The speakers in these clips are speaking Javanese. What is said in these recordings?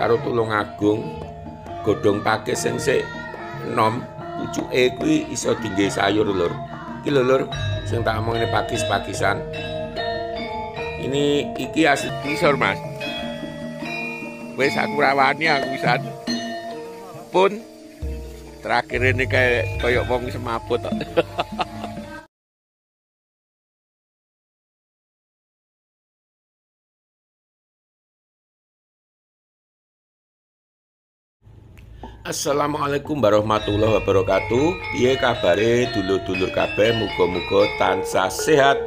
karo Tulungagung godhong pakis sing sik enom pucuke kuwi iso dienggo sayur lur. Iki lho lur sing tak omongne pakis-pakisan. Iki asli ngisor Mas. Wis aku rawani aku pisan. Pun terakhir ini kayak wong semaput. Assalamualaikum warahmatullahi wabarakatuh. Piye kabare dulur-dulur kabeh, muga-muga tansah sehat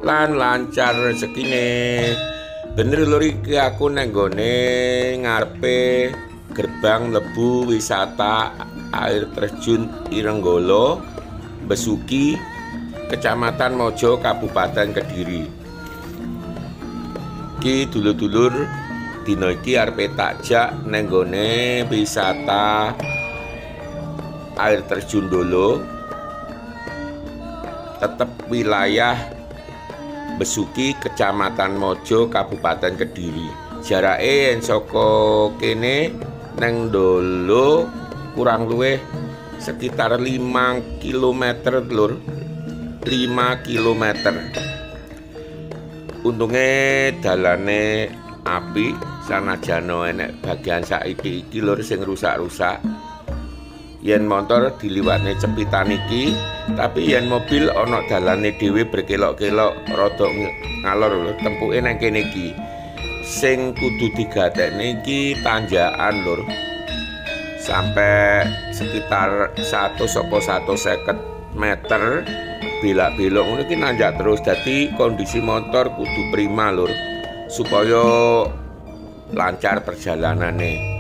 lan lancar rezekine. Bener lur, iki aku nang nggone ngarepe gerbang lebu wisata air terjun Irenggolo, Besuki, Kecamatan Mojo, Kabupaten Kediri. Iki dulur-dulur dino iki arep takjak nang nggone wisata air terjun Dolo, tetep wilayah Besuki, Kecamatan Mojo, Kabupaten Kediri. Jarake saka kene nang Dolo kurang luwih sekitar 5 km lur. 5 km. Untunge dalane api, sanajana enek bagian saiki iki lur sing rusak-rusak. Yen motor diliwatne cepitan iki, tapi yen mobil ana dalane dhewe berkelok-kelok rada ngalor lho. Tempuke nang kene iki sing kudu digatekne iki tanjakan lur. Sampai sekitar 100 apa 150 meter belak-belok ngono iki nanjak terus. Dadi kondisi motor kudu prima lur, supaya lancar perjalanannya.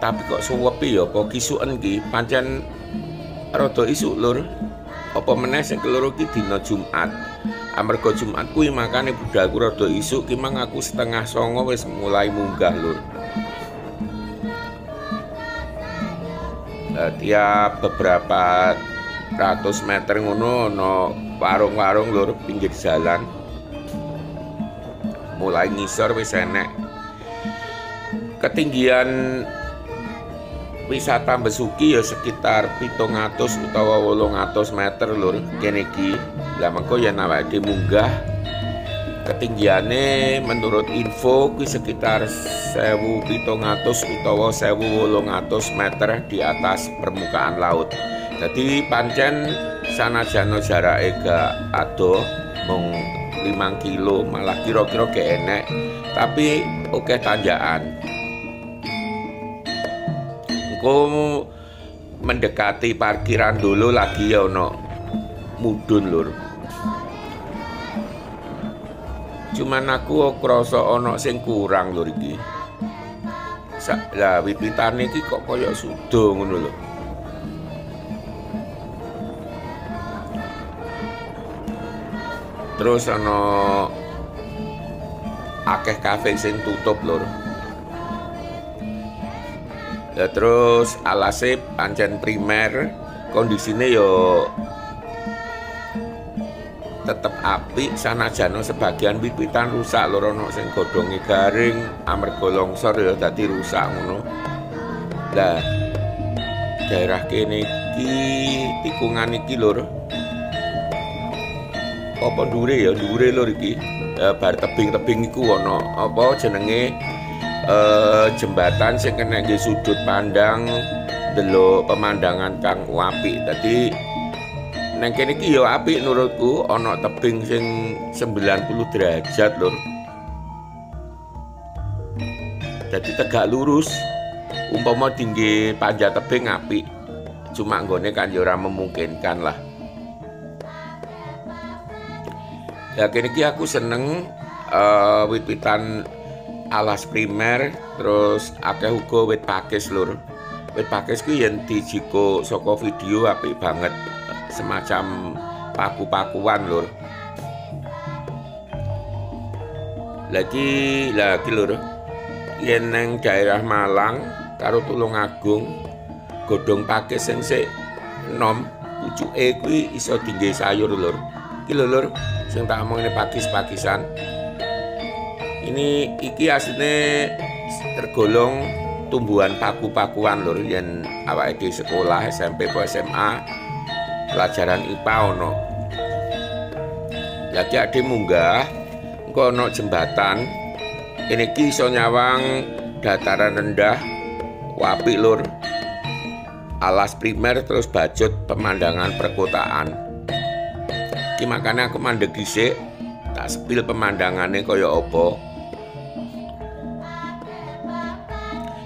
Tapi kok suwepi ya apa kisuken ki, pancen rada isuk lur. Apa meneh sing keloro ki dina Jumat. Amarga Jumat kuwi makane budalku rada isuk ki, mang aku 8:30 wis mulai munggah lur. Tiap beberapa ratus meter ngono ana warung-warung lur pinggir jalan. Mulai ngisor wis enek. Ketinggian wisata Besuki ya sekitar 700 utawa 800 meter lur kene iki. Lah mengko yen awake munggah ketinggiane menurut info kuwi sekitar 1700 utawa 1800 meter di atas permukaan laut. Jadi pancen sanajana jarake gak adoh mung 5 kilo, malah kira-kira gak enek, tapi oke tanjakan. Engko mendekati parkiran Dolo lagi ya ono mudhun lur. Cuman aku krasa ana sing kurang lur iki. Lah wipitane iki kok kaya sudo ngono lho. Terus ana akeh kafe sing tutup lur. Ya terus alase pancen primer, kondisine yo tetep apik sanajana sebagian wiwitan rusak lur, ana sing godhonge garing amarga longsor ya dadi rusak ngono. Lah daerah kene iki tikungan iki lur. Apa dhuwure ya dhuwure lur iki. Bar tebing-tebing iku ana apa jenenge jembatan sing kena nggih sudut pandang delok pemandangan kang apik. Dadi nang kene iki ya apik menurutku, ana tebing sing 90 derajat lur. Dadi tegak lurus. Umpama tinggi panjat tebing apik. Cuma nggone kan ya ora memungkinkan lah. Ya kene iki aku seneng wit-witan alas primer, terus akeh uga wit pakis lur. Wit pakis kuwi yen dijiko saka video apik banget, semacam paku-pakuan lur. Lagi lur, yen nang daerah Malang karo Tulungagung godhong pakis sing sik enom pucuke kuwi iso dienggo sayur lur. Iki lho lur sing tak omongne pakis-pakisan. Iki asline tergolong tumbuhan paku-pakuan lur, yen awake di sekolah SMP atau SMA pelajaran IPA ono. Lagi ade munggah engko ono jembatan. Ini iki iso nyawang dataran rendah, apik lur. Alas primer terus bajut pemandangan perkotaan. Iki makane aku mandeg dhisik, tak sepil pemandangane kaya apa.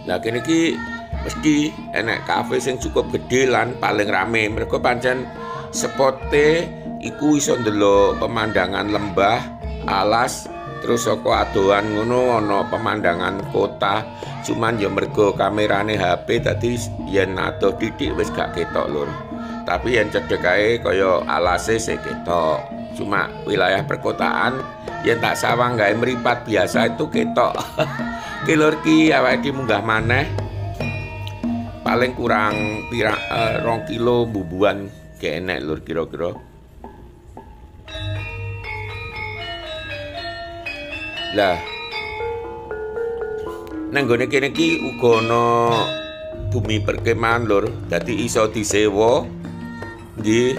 Lah kene iki mesti enek kafe sing cukup gede lan paling rame. Mereka pancen spote iku iso ndelok pemandangan lembah, alas, terus saka adohan ngono ana pemandangan kota. Cuman ya mergo kamerane HP tadi yen adoh titik wis gak ketok lur. Tapi yen cedhek ae kaya alase sik ketok. Cuma wilayah perkotaan yen tak sawang gawe mripat biasa itu ketok. Ki lur ki awake munggah maneh paling kurang 2 kilo bubuan ke enek lur kira-kira. Lah nang gone kene iki uga ana bumi perkemahan lur, dadi iso disewa nggih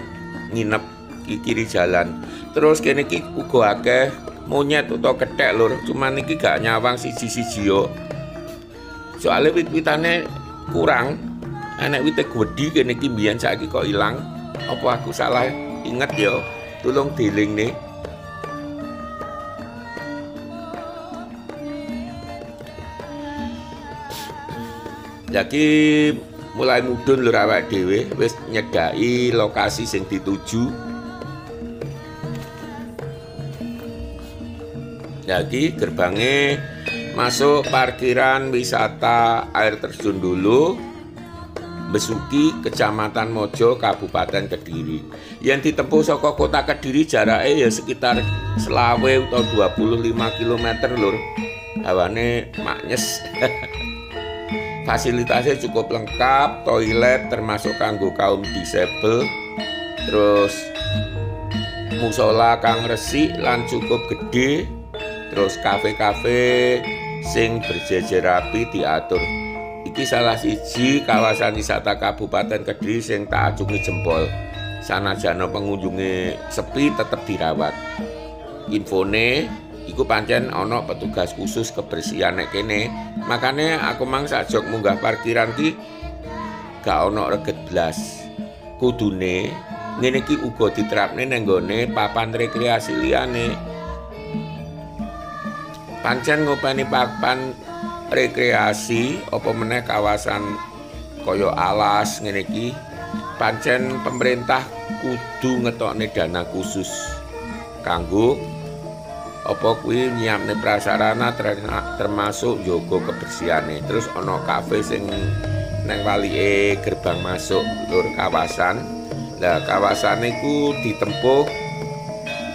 nginep iki kiri jalan. Terus kene iki uga akeh monyet utawa kethek lur, cuman iki gak nyawang siji-siji yo. Soale wit-witane kurang, enek wite gedhi kene iki mbiyen saiki kok ilang. Apa aku salah inget yo? Tulung dilingne. Jadi mulai mudhun lur awake dhewe wis nyedaki lokasi sing dituju. Jadi gerbangnya masuk parkiran wisata air terjun dulu Besuki, Kecamatan Mojo, Kabupaten Kediri. Yang ditempuh saka kota Kediri jaraknya ya sekitar 20 atau 25 km lur. Hawane maknyes. Fasilitasnya cukup lengkap, toilet termasuk kanggo kaum disabel. Terus musola kang resik lan cukup gede. Terus kafe-kafe sing berjejer rapi diatur. Iki salah siji kawasan wisata Kabupaten Kediri sing tak acungi jempol. Sanajana pengunjunge sepi tetep dirawat. Infone iku pancen ana petugas khusus kebersihan nek kene. Makane aku mang sajok munggah parkiran ki gak ana reget blas. Kudune ngene iki uga diterapne nang nggone papan rekreasi liyane. Pancen ngopeni papan rekreasi apa meneh kawasan kaya alas ngene iki pancen pemerintah kudu ngetokne dana khusus kanggo apa kuwi nyiapne prasarana termasuk njogo kebersihane. Terus ana kafe sing nang walike gerbang masuk lur kawasan. Lah kawasan iku ditempuh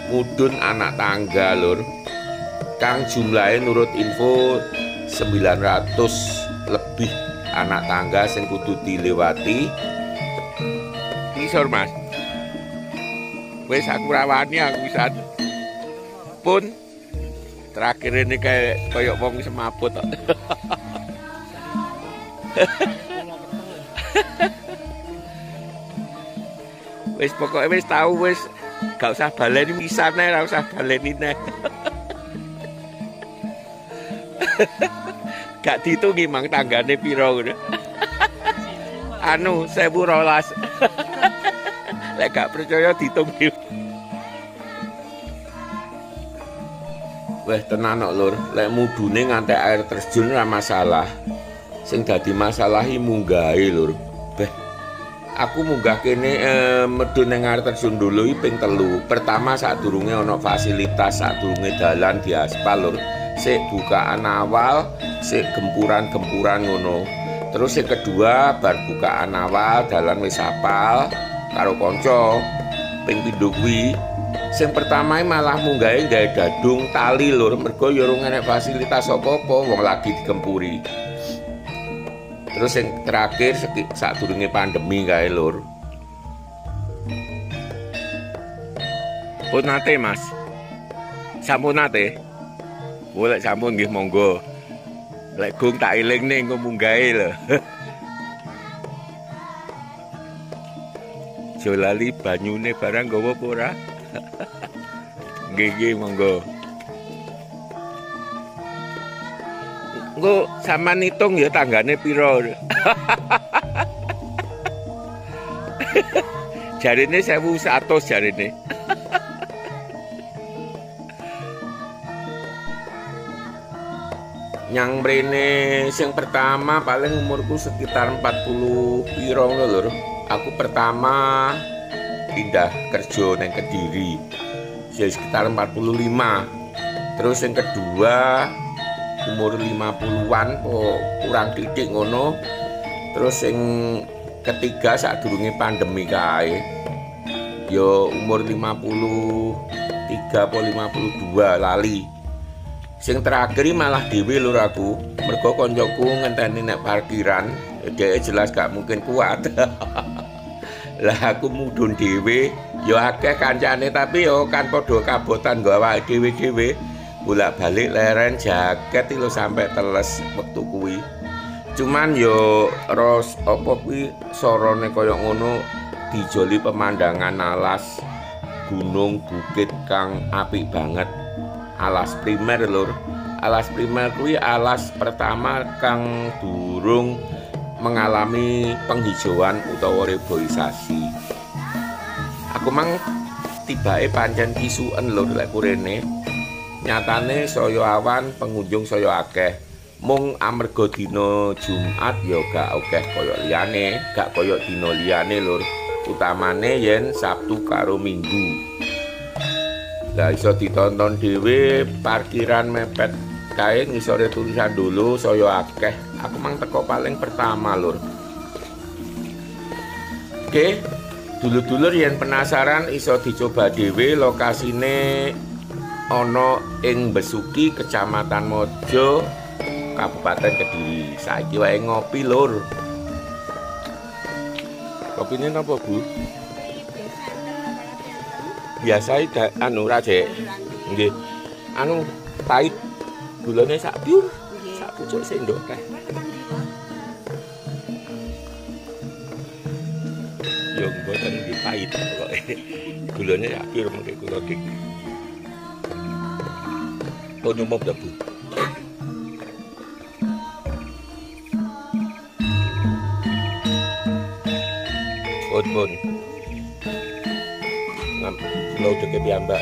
mudhun anak tangga lur. Kang jumlahnya nurut info 900 lebih anak tangga sing kudu dilewati. Isor Mas. Wis aku rawani aku wisan. Pun terakhir ini kayak wong semaput. Wis pokoknya wis tahu wis gak usah baleni wisan ae, ora usah baleni neh. Gak ditungi mang tanggane piro ngono. Anu 1012. Lek gak percaya ditungi. Weh tenan kok lur, lek mudune ngantek air terjun ora masalah. Sing dadi masalah iki munggahe lur. Beh aku munggah kene medun ning air terjun dulu iki ping 3. Pertama sadurunge ana fasilitas, sadurunge dalan diaspal lur. Sik bukaan awal, sik gempuran-gempuran ngono. Terus yang kedua bar bukaan awal dalan wis apal karo kanca ping 7 kuwi. Sing pertama malah munggahe gawe dadung tali lur, mergo ya ora enek fasilitas apa-apa wong lagi digempuri. Terus yang terakhir sadurunge pandemi kae lur. Pun nate Mas. Sampun nate. Boleh sampun nggih monggo. Lek gung tak elingne engko munggahe lho. Jolali banyune barang nggawa apa ora? Nggih monggo. Engko sampean hitung ya tanggane pira. Jarine 1100 jarine. Yang mrene sing pertama paling umurku sekitar 40 piro lho. Aku pertama pindah kerja neng Kediri. Sekitar 45. Terus yang kedua umur 50-an kurang titik ngono. Terus yang ketiga sadurunge pandemi kae. Yo umur 53 atau 52 lali. Sing terakhir malah dhewe lur aku. Mergo koncoku ngenteni nek parkiran, dhek jelas gak mungkin kuat. Lah aku mudhun dhewe, ya akeh kancane tapi yo kan padha kabotan nggo awake dhewe-dhewe. Bolak-balik leren jaket lho sampai teles wektu kuwi. Cuman yo ros apa kuwi sorone kaya ngono dijoli pemandangan alas gunung bukit kang apik banget. Alas primer lur. Alas primer kuwi alas pertama kang durung mengalami penghijauan utawa reboisasi. Aku mang tibake pancen kisuen lur lek kurene. Nyatane saya awan pengunjung saya akeh. Mung amarga dina Jumat ya gak akeh kaya liyane, gak kaya dina liyane lur. Utamane yen Sabtu karo Minggu. Lah iso ditonton dhewe parkiran mepet kae ngisore tulisan dulu saya akeh. Aku mang teko paling pertama lur. Oke, dulur-dulur yen penasaran iso dicoba dhewe lokasine ana ing Besuki, Kecamatan Mojo, Kabupaten Kediri. Saiki wae ngopi lur. Kopine napa, Bu? Biasa anu rajek. Nggih. Anu pahit. Gulane sak piur. Sak pucuk sendok teh. Yo mboten nggih pahit pokoke. Gulane sak piur mengke kula dik. Pun umum ta, Bu? Pun. Lo udah ke piyambak.